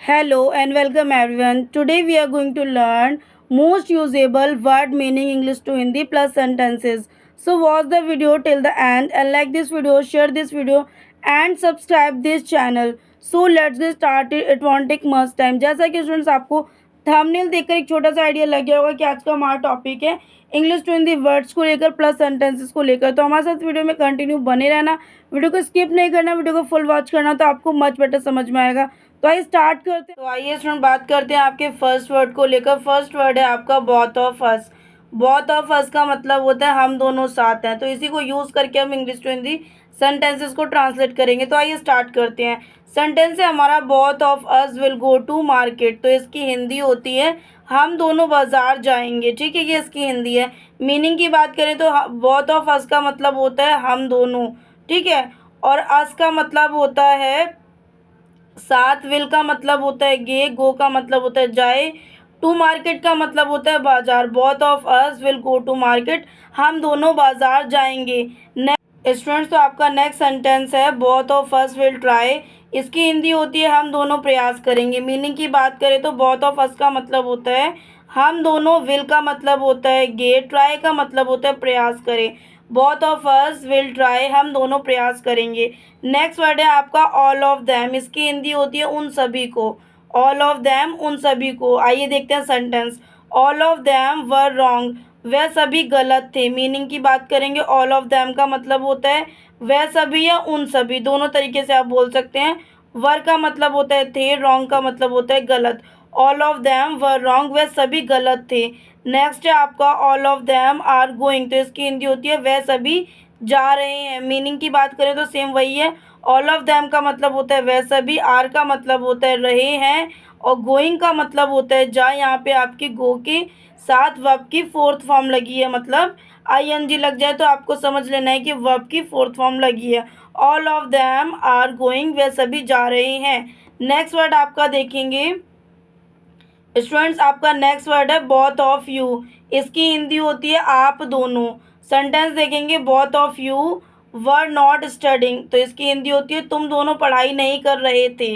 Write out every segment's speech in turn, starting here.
Hello and welcome everyone. Today we are going to learn most usable word meaning English to Hindi plus sentences. So watch the video till the end and like this video, share this video and subscribe this channel. So let's get started. It won't take much time. जैसा कि students आपको thumbnail देखकर एक छोटा सा idea लग गया होगा कि आज का हमारा टॉपिक है इंग्लिश टू हिंदी वर्ड्स को लेकर प्लस सेंटेंसेस को लेकर। तो हमारे साथ वीडियो में कंटिन्यू बने रहना, वीडियो को स्किप नहीं करना, वीडियो को फुल वॉच करना, तो आपको मच बेटर समझ में आएगा। तो आइए स्टार्ट करते हैं। तो आइए स्टूडेंट बात करते हैं आपके फर्स्ट वर्ड को लेकर। फर्स्ट वर्ड है आपका both of us. Both of अस का मतलब होता है हम दोनों साथ हैं। तो इसी को यूज़ करके हम इंग्लिश टू हिंदी सेंटेंसेस को ट्रांसलेट करेंगे। तो आइए स्टार्ट करते हैं। सेंटेंस है हमारा both of us will go to market. तो इसकी हिंदी होती है हम दोनों बाजार जाएंगे। ठीक है, ये इसकी हिंदी है। मीनिंग की बात करें तो बोथ ऑफ अस का मतलब होता है हम दोनों। ठीक है, और अस का मतलब होता है साथ। विल का मतलब होता है गे। गो का मतलब होता है जाए। टू मार्केट का मतलब होता है बाजार। Both of us will go to market, हम दोनों बाजार जाएंगे। स्टूडेंट्स, तो आपका नेक्स्ट सेंटेंस है both of us will try. इसकी हिंदी होती है हम दोनों प्रयास करेंगे। मीनिंग की बात करें तो बोथ ऑफ अस का मतलब होता है हम दोनों। विल का मतलब होता है गे। ट्राई का मतलब होता है प्रयास करें। Both of us will try, हम दोनों प्रयास करेंगे। नेक्स्ट वर्ड है आपका ऑल ऑफ देम। इसकी हिंदी होती है उन सभी को। ऑल ऑफ देम, उन सभी को। आइए देखते हैं sentence. All of them were wrong, वह सभी गलत थे। मीनिंग की बात करेंगे ऑल ऑफ देम का मतलब होता है वह सभी या उन सभी, दोनों तरीके से आप बोल सकते हैं। वर का मतलब होता है थे, रॉन्ग का मतलब होता है गलत। All of them were wrong, वह सभी गलत थे। नेक्स्ट है आपका all of them are going. तो इसकी हिंदी होती है वह सभी जा रहे हैं। मीनिंग की बात करें तो सेम वही है। ऑल ऑफ देम का मतलब होता है वह सभी, आर का मतलब होता है रहे हैं, और गोइंग का मतलब होता है जा। यहाँ पे आपकी गो के साथ वर्ब की फोर्थ फॉर्म लगी है, मतलब आईएनजी लग जाए तो आपको समझ लेना है कि वर्ब की फोर्थ फॉर्म लगी है। All of them are going, वह सभी जा रहे हैं। नेक्स्ट वर्ड आपका देखेंगे स्टूडेंट्स, आपका नेक्स्ट वर्ड है बोथ ऑफ यू। इसकी हिंदी होती है आप दोनों। सेंटेंस देखेंगे both of you were not studying. तो इसकी हिंदी होती है तुम दोनों पढ़ाई नहीं कर रहे थे।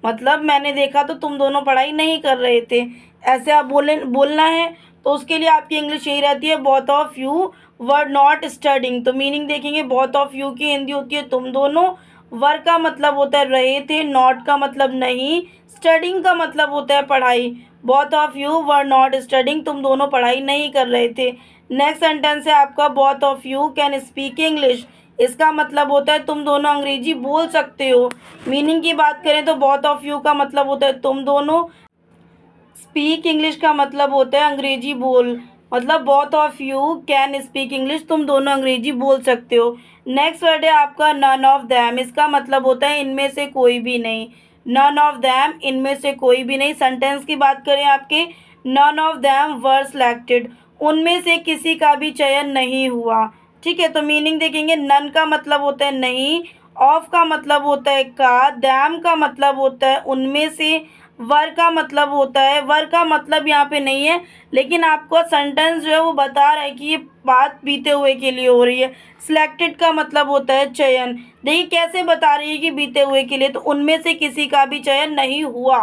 मतलब मैंने देखा तो तुम दोनों पढ़ाई नहीं कर रहे थे, ऐसे आप बोलना है। तो उसके लिए आपकी इंग्लिश यही रहती है both of you were not studying. तो मीनिंग देखेंगे बोथ ऑफ यू की हिंदी होती है तुम दोनों। वर का मतलब होता है रहे थे, नॉट का मतलब नहीं, स्टडिंग का मतलब होता है पढ़ाई। Both of you were not studying, तुम दोनों पढ़ाई नहीं कर रहे थे। नेक्स्ट सेंटेंस है आपका both of you can speak English. इसका मतलब होता है तुम दोनों अंग्रेजी बोल सकते हो। मीनिंग की बात करें तो बोथ ऑफ यू का मतलब होता है तुम दोनों। स्पीक इंग्लिश का मतलब होता है अंग्रेजी बोल। मतलब both of you can speak English, तुम दोनों अंग्रेजी बोल सकते हो। नेक्स्ट वर्ड है आपका नन ऑफ दैम। इसका मतलब होता है इनमें से कोई भी नहीं। नन ऑफ दैम, इनमें से कोई भी नहीं। सेंटेंस की बात करें आपके none of them were selected, उनमें से किसी का भी चयन नहीं हुआ। ठीक है, तो मीनिंग देखेंगे नन का मतलब होता है नहीं, ऑफ का मतलब होता है का, दैम का मतलब होता है उनमें से, वर का मतलब होता है, वर का मतलब यहाँ पे नहीं है, लेकिन आपको सेंटेंस जो है वो बता रहा है कि ये बात बीते हुए के लिए हो रही है। सिलेक्टेड का मतलब होता है चयन। देखिए कैसे बता रही है कि बीते हुए के लिए, तो उनमें से किसी का भी चयन नहीं हुआ।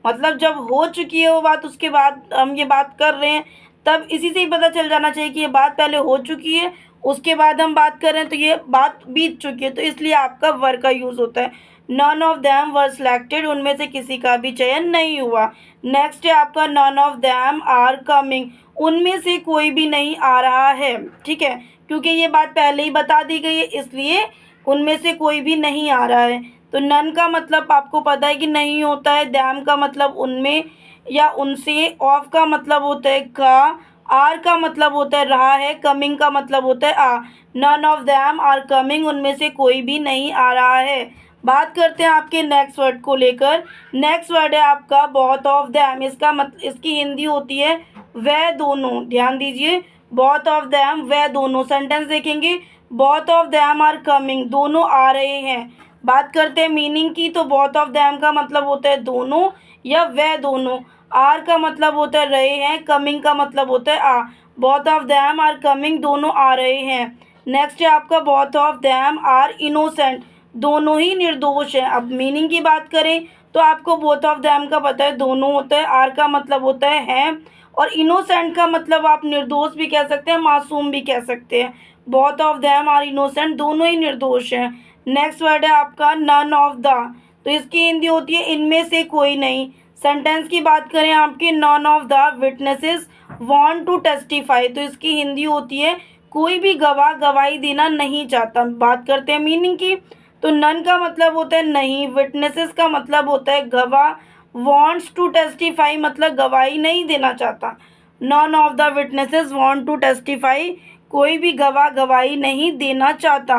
मतलब जब हो चुकी है वो बात, उसके बाद हम ये बात कर रहे हैं, तब इसी से ही पता चल जाना चाहिए कि ये बात पहले हो चुकी है, उसके बाद हम बात कर रहे हैं तो ये बात बीत चुकी है। तो इसलिए आपका वर का यूज़ होता है। None of them were selected, उनमें से किसी का भी चयन नहीं हुआ। नेक्स्ट है आपका none of them are coming. उनमें से कोई भी नहीं आ रहा है। ठीक है, क्योंकि ये बात पहले ही बता दी गई है, इसलिए उनमें से कोई भी नहीं आ रहा है। तो नन का मतलब आपको पता है कि नहीं होता है, दैम का मतलब उनमें या उनसे, ऑफ का मतलब होता है का, आर का मतलब होता है रहा है, कमिंग का मतलब होता है आ। None of them are coming, उनमें से कोई भी नहीं आ रहा है। बात करते हैं आपके नेक्स्ट वर्ड को लेकर। नेक्स्ट वर्ड है आपका बोथ ऑफ दैम। इसकी हिंदी होती है वह दोनों। ध्यान दीजिए, बोथ ऑफ दैम वह दोनों। सेंटेंस देखेंगे both of them are coming, दोनों आ रहे हैं। बात करते हैं मीनिंग की, तो बोथ ऑफ दैम का मतलब होता है दोनों या वह दोनों। आर का मतलब होता है रहे हैं, कमिंग का मतलब होता है आ। Both of them are coming, दोनों आ रहे हैं। नेक्स्ट है आपका both of them are innocent, दोनों ही निर्दोष हैं। अब मीनिंग की बात करें तो आपको बोथ ऑफ देम का पता है, दोनों होता है। आर का मतलब होता है और इनोसेंट का मतलब आप निर्दोष भी कह सकते हैं, मासूम भी कह सकते हैं। Both of them are innocent, दोनों ही निर्दोष हैं। नेक्स्ट वर्ड है आपका नन ऑफ द, तो इसकी हिंदी होती है इनमें से कोई नहीं। सेंटेंस की बात करें आपके, none of the witnesses want to testify, तो इसकी हिंदी होती है कोई भी गवाह गवाही देना नहीं चाहता। बात करते हैं मीनिंग की, तो नन का मतलब होता है नहीं, विटनेसेस का मतलब होता है गवाह, वांट्स टू टेस्टिफाई मतलब गवाही नहीं देना चाहता। None of the witnesses want to testify, कोई भी गवाह गवाही नहीं देना चाहता।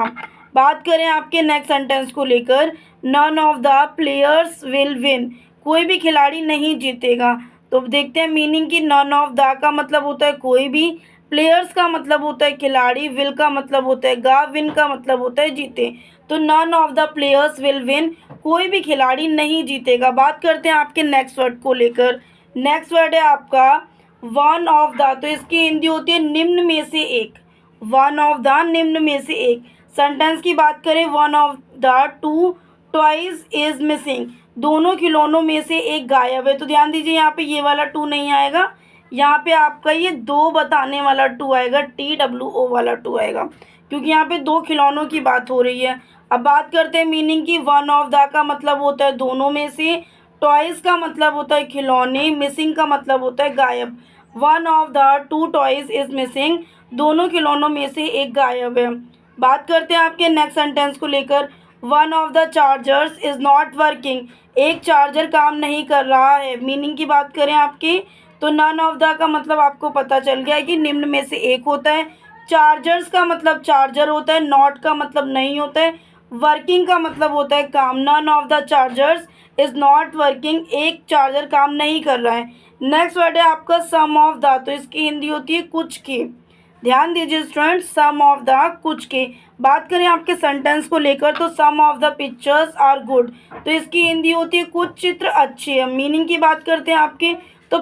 बात करें आपके नेक्स्ट सेंटेंस को लेकर, none of the players will win, कोई भी खिलाड़ी नहीं जीतेगा। तो देखते हैं मीनिंग की, नन ऑफ द का मतलब होता है कोई भी, प्लेयर्स का मतलब होता है खिलाड़ी, विल का मतलब होता है गा, विन का मतलब होता है जीते। तो none of the players will win, कोई भी खिलाड़ी नहीं जीतेगा। बात करते हैं आपके नेक्स्ट वर्ड को लेकर। नेक्स्ट वर्ड है आपका वन ऑफ द, तो इसकी हिंदी होती है निम्न में से एक। वन ऑफ द, निम्न में से एक। सेंटेंस की बात करें, one of the two toys is missing, दोनों खिलौनों में से एक गायब है। तो ध्यान दीजिए यहाँ पे ये वाला टू नहीं आएगा, यहाँ पे आपका ये दो बताने वाला टू आएगा, TWO वाला टू आएगा, क्योंकि यहाँ पे दो खिलौनों की बात हो रही है। अब बात करते हैं मीनिंग की, वन ऑफ द का मतलब होता है दोनों में से, टॉयज का मतलब होता है खिलौने, मिसिंग का मतलब होता है गायब। One of the two toys is missing, दोनों खिलौनों में से एक गायब है। बात करते हैं आपके नेक्स्ट सेंटेंस को लेकर, one of the chargers is not working, एक चार्जर काम नहीं कर रहा है। मीनिंग की बात करें आपकी, तो नन ऑफ द का मतलब आपको पता चल गया है कि निम्न में से एक होता है, चार्जर्स का मतलब चार्जर होता है, नॉट का मतलब नहीं होता है, वर्किंग का मतलब होता है काम। None of the chargers is not working, एक चार्जर काम नहीं कर रहा है। नेक्स्ट वर्ड है आपका सम ऑफ द, तो इसकी हिंदी होती है कुछ की। ध्यान दीजिए स्टूडेंट, सम ऑफ द, कुछ के। बात करें आपके सेंटेंस को लेकर, तो some of the pictures are good, तो इसकी हिंदी होती है कुछ चित्र अच्छे हैं। मीनिंग की बात करते हैं आपके, तो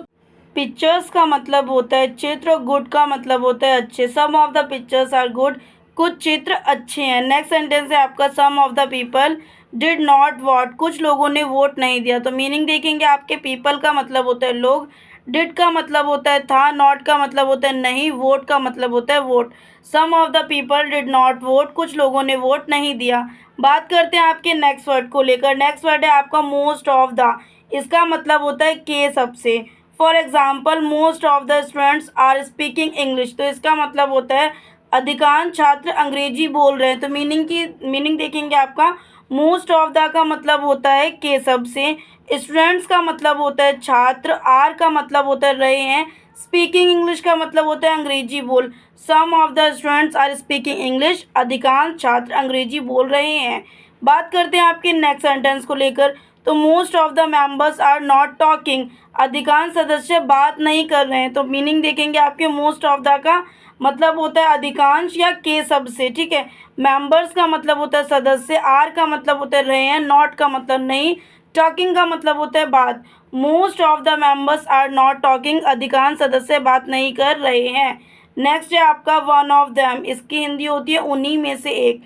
पिक्चर्स का मतलब होता है चित्र, गुड का मतलब होता है अच्छे। Some of the pictures are good, कुछ चित्र अच्छे हैं। नेक्स्ट सेंटेंस है आपका, some of the people did not vote, कुछ लोगों ने वोट नहीं दिया। तो मीनिंग देखेंगे आपके, पीपल का मतलब होता है लोग, डिड का मतलब होता है था, नॉट का मतलब होता है नहीं, वोट का मतलब होता है vote. Some of the people did not vote, कुछ लोगों ने वोट नहीं दिया। बात करते हैं आपके नेक्स्ट वर्ड को लेकर। नेक्स्ट वर्ड है आपका मोस्ट ऑफ द, इसका मतलब होता है के सबसे। For example, most of the students are speaking English, तो इसका मतलब होता है अधिकांश छात्र अंग्रेजी बोल रहे हैं। तो मीनिंग देखेंगे आपका, मोस्ट ऑफ द का मतलब होता है के सबसे, स्टूडेंट्स का मतलब होता है छात्र, आर का मतलब होता है रहे हैं, स्पीकिंग इंग्लिश का मतलब होता है अंग्रेजी बोल। Some of the students are speaking English, अधिकांश छात्र अंग्रेजी बोल रहे हैं। बात करते हैं आपके नेक्स्ट सेंटेंस को लेकर, तो most of the members are not talking, अधिकांश सदस्य बात नहीं कर रहे हैं। तो मीनिंग देखेंगे आपके, मोस्ट ऑफ द का मतलब होता है अधिकांश या के सबसे, ठीक है। मेंबर्स का मतलब होता है सदस्य, आर का मतलब होता है रहे हैं, नॉट का मतलब नहीं, टॉकिंग का मतलब होता है बात। Most of the members are not talking, अधिकांश सदस्य बात नहीं कर रहे हैं। नेक्स्ट है आपका वन ऑफ देम, इसकी हिंदी होती है उन्हीं में से एक।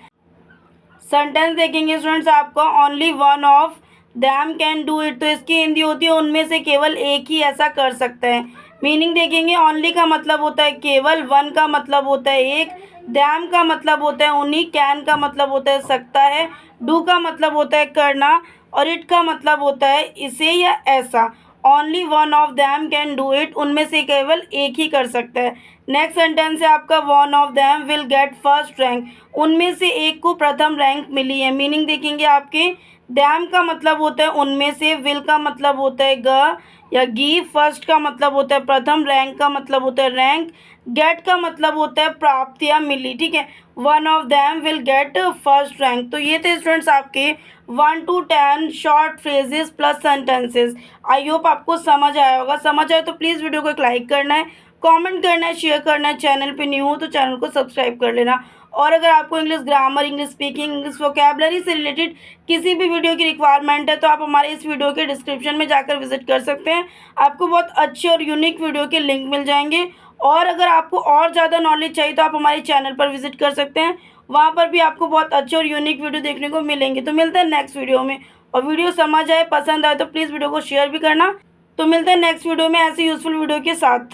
सेंटेंस देखेंगे स्टूडेंट्स आपका, only one of them can do it, तो इसकी हिंदी होती है उनमें से केवल एक ही ऐसा कर सकता है। मीनिंग देखेंगे, ओनली का मतलब होता है केवल, वन का मतलब होता है एक, देम का मतलब होता है उन्हीं, कैन का मतलब होता है सकता है, डू का मतलब होता है करना, और इट का मतलब होता है इसे या ऐसा। Only one of them can do it, उनमें से केवल एक ही कर सकता है। नेक्स्ट सेंटेंस है आपका, one of them will get first rank, उनमें से एक को प्रथम रैंक मिली है। मीनिंग देखेंगे आपके, देम का मतलब होता है उनमें से, विल का मतलब होता है ग या गी, फर्स्ट का मतलब होता है प्रथम, रैंक का मतलब होता है रैंक, गेट का मतलब होता है प्राप्त या मिली, ठीक है। One of them will get first rank. तो ये थे स्टूडेंट्स आपके 1 to 10 short phrases plus sentences. I hope आपको समझ आया होगा। समझ आए तो प्लीज़ वीडियो को एक लाइक करना है, कमेंट करना है, शेयर करना है। चैनल पे न्यू हो तो चैनल को सब्सक्राइब कर लेना। और अगर आपको English grammar, English speaking, English vocabulary से रिलेटेड किसी भी वीडियो की रिक्वायरमेंट है तो आप हमारे इस वीडियो के डिस्क्रिप्शन में जाकर विजिट कर सकते हैं। आपको बहुत अच्छे और यूनिक वीडियो के लिंक मिल जाएंगे। और अगर आपको और ज़्यादा नॉलेज चाहिए तो आप हमारे चैनल पर विजिट कर सकते हैं, वहाँ पर भी आपको बहुत अच्छे और यूनिक वीडियो देखने को मिलेंगे। तो मिलते हैं नेक्स्ट वीडियो में। और वीडियो समझ आए, पसंद आए तो प्लीज़ वीडियो को शेयर भी करना। तो मिलते हैं नेक्स्ट वीडियो में ऐसी यूज़फुल वीडियो के साथ।